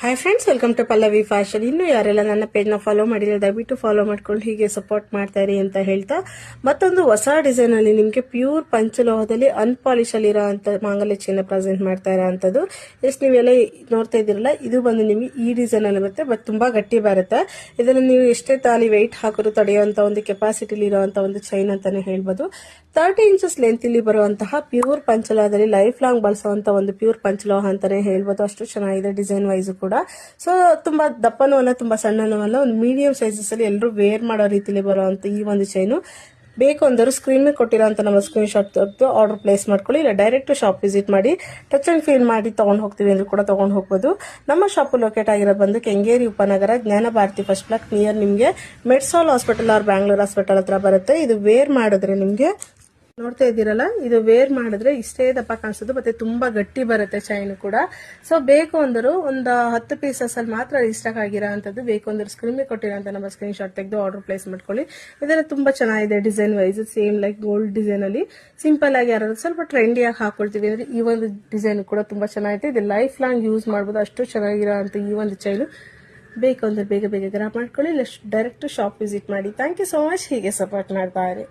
Hi friends, welcome to Pallavi Fashion. ಇನ್ನು ಯಾರೆಲ್ಲ ನನ್ನ ಪೇಜ್ನ ಫಾಲೋ ಮಾಡಿಲ್ಲ ದಯವಿಟ್ಟು ಫಾಲೋ ಮಾಡ್ಕೊಂಡು ಹೀಗೆ ಸಪೋರ್ಟ್ ಮಾಡ್ತಾ ಇರಿ ಅಂತ ಹೇಳ್ತಾ, ಮತ್ತೊಂದು ಹೊಸ ಡಿಸೈನ್ ಅಲ್ಲಿ ನಿಮಗೆ ಪ್ಯೂರ್ ಪಂಚಲೋಹದಲ್ಲಿ ಅನ್ಪಾಲಿಶ್ ಅಲ್ಲಿ ಇರೋಂಥ ಮಾಂಗಲ್ಯ ಚಿನ್ನ ಪ್ರೆಸೆಂಟ್ ಮಾಡ್ತಾ ಇರೋಂಥದ್ದು. ಎಷ್ಟು ನೀವೆಲ್ಲ ನೋಡ್ತಾ ಇದ್ದೀರಲ್ಲ, ಇದು ಬಂದು ನಿಮಗೆ ಈ ಡಿಸೈನ್ ಅಲ್ಲಿ ಬರುತ್ತೆ. ಬಟ್ ತುಂಬಾ ಗಟ್ಟಿ ಬರುತ್ತೆ. ಇದನ್ನು ನೀವು ಎಷ್ಟೇ ತಾಲಿ ವೆಯ್ಟ್ ಹಾಕಿದ್ರು ತಡೆಯುವಂತ ಒಂದು ಕೆಪಾಸಿಟಿಲಿ ಇರುವಂತ ಒಂದು ಚೈನ್ ಅಂತಾನೆ ಹೇಳ್ಬೋದು. 30 ಇಂಚಸ್ ಲೆಂತ್ ಇಲ್ಲಿ ಬರುವಂತಹ ಪ್ಯೂರ್ ಪಂಚಲೋಹದಲ್ಲಿ ಲೈಫ್ ಲಾಂಗ್ ಬಳಸುವಂತ ಒಂದು ಪ್ಯೂರ್ ಪಂಚಲೋಹ ಅಂತಾನೆ ಹೇಳ್ಬೋದು. ಅಷ್ಟು ಚೆನ್ನಾಗಿದೆ ಡಿಸೈನ್ ವೈಸ್ ಕೂಡ. ಸೊ ತುಂಬಾ ದಪ್ಪನೂ ಅಲ್ಲ, ತುಂಬಾ ಸಣ್ಣನೂ ಅಲ್ಲ, ಒಂದು ಮೀಡಿಯಂ ಸೈಜಸ್ ಅಲ್ಲಿ ಎಲ್ಲರೂ ವೇರ್ ಮಾಡೋ ರೀತಿಯಲ್ಲಿ ಬರುವಂತ ಈ ಒಂದು ಚೈನು ಬೇಕು ಅಂದರು ಸ್ಕ್ರೀನ್ ಮೇಲೆ ಕೊಟ್ಟಿರೋಂಥ ನಮ್ಮ ಸ್ಕ್ರೀನ್ ಶಾಟ್ ತೆಗೆದು ಆರ್ಡರ್ ಪ್ಲೇಸ್ ಮಾಡ್ಕೊಳ್ಳಿ. ಇಲ್ಲ ಡೈರೆಕ್ಟ್ ಶಾಪ್ ವಿಸಿಟ್ ಮಾಡಿ ಟಚ್ ಅಂಡ್ ಫೀಲ್ ಮಾಡಿ ತಗೊಂಡು ಹೋಗ್ತೀವಿ ಅಂದ್ರೂ ಕೂಡ ತಗೊಂಡು ಹೋಗ್ಬೋದು. ನಮ್ಮ ಶಾಪ್ ಲೊಕೇಟ್ ಆಗಿರೋದು ಬಂದು ಕೆಂಗೇರಿ ಉಪನಗರ, ಜ್ಞಾನ ಭಾರತಿ ಫಸ್ಟ್ ಬ್ಲಾಕ್ ನಿಯರ್ ನಿಮಗೆ ಮೆಡ್ಸಾಲ್ ಹಾಸ್ಪಿಟಲ್ ಆರ್ ಬ್ಯಾಂಗ್ಳೂರ್ ಹಾಸ್ಪಿಟಲ್ ಹತ್ರ ಬರುತ್ತೆ. ಇದು ವೇರ್ ಮಾಡಿದ್ರೆ ನಿಮಗೆ ನೋಡ್ತಾ ಇದ್ದೀರಲ್ಲ, ಇದು ವೇರ್ ಮಾಡಿದ್ರೆ ಇಷ್ಟೇ ದಪ್ಪ ಕಾಣಿಸೋದು, ಮತ್ತೆ ತುಂಬಾ ಗಟ್ಟಿ ಬರುತ್ತೆ ಚೈನ್ ಕೂಡ. ಸೊ ಬೇಕು ಅಂದರು ಒಂದು 10 ಪೀಸಸ್ ಅಲ್ಲಿ ಮಾತ್ರ ರಿಸ್ಟಾಕ್ ಆಗಿರೋ ಅಂತದ್ದು. ಬೇಕು ಅಂದ್ರೆ ಸ್ಕ್ರೀನ್ ಕೊಟ್ಟಿರೋಂಥ ನಮ್ಮ ಸ್ಕ್ರೀನ್ ಶಾಟ್ ತೆಗೆದು ಆರ್ಡರ್ ಪ್ಲೇಸ್ ಮಾಡ್ಕೊಳ್ಳಿ. ಇದೆಲ್ಲ ತುಂಬಾ ಚೆನ್ನಾಗಿದೆ design wise, same like gold design ಅಲ್ಲಿ ಸಿಂಪಲ್ ಆಗಿ ಯಾರು ಸ್ವಲ್ಪ ಟ್ರೆಂಡಿಯಾಗಿ ಹಾಕೊಳ್ತೀವಿ ಅಂದ್ರೆ ಈ ಒಂದು ಡಿಸೈನ್ ಕೂಡ ತುಂಬಾ ಚೆನ್ನಾಗಿದೆ. ಇದು ಲೈಫ್ ಲಾಂಗ್ ಯೂಸ್ ಮಾಡ್ಬೋದು, ಅಷ್ಟು ಚೆನ್ನಾಗಿರೋ ಅಂತ ಈ ಒಂದು ಚೈನು. ಬೇಕು ಅಂದ್ರೆ ಬೇಗ ಬೇಗ ಗ್ರಾಪ್ ಮಾಡ್ಕೊಳ್ಳಿ, ಇಲ್ಲ ಡೈರೆಕ್ಟ್ ಶಾಪ್ ವಿಸಿಟ್ ಮಾಡಿ. Thank you so much. ಹೀಗೆ ಸಪೋರ್ಟ್ ಮಾಡ್ತಾ ಇರಿ.